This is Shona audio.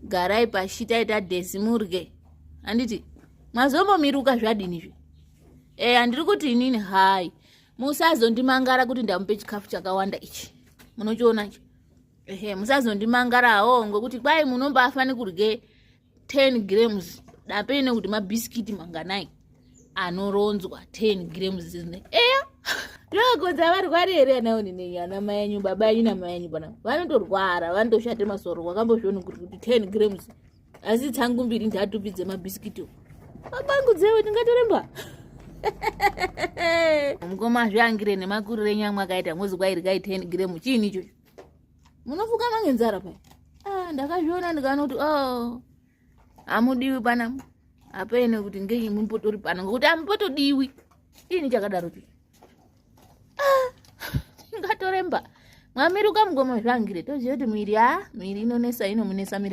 garai pashi taita dhesi murye. Handiti mazombomiruka zvadinizve. Handiri kuti inini hai musazondimangara kuti ndamupe chikafu chakawanda ichi. Munochiona ichi. Musazondimangarawo ngokuti kwai munombafane kurye 10 grams dapene kuti mabhisikiti manganai anoronzwa 10 grams zine. Ndokonza varwari here naoni nenyana mayanyu baba yanyu na mayanyu bana vanotorwara vanotoshate masoro wakambozviona kuti 10 grams asi tsangu mbiri ndatu pidze mabhisikiti babangu dzewe tingatoremba. Mukoma zviangire nemakurire nyamwe akaita mwozi kwairya 10 grams chiini ichocho munofuka mangenzara paya. Ndakazviona ndikanoti amudiwi pana apene kuti ngei mumpotori pana ngokuti amupotodiwi ini chakadaro chi ngatoremba mwamiruka mugoma zvangire toziva kuti mwiri inonesa inomunesa.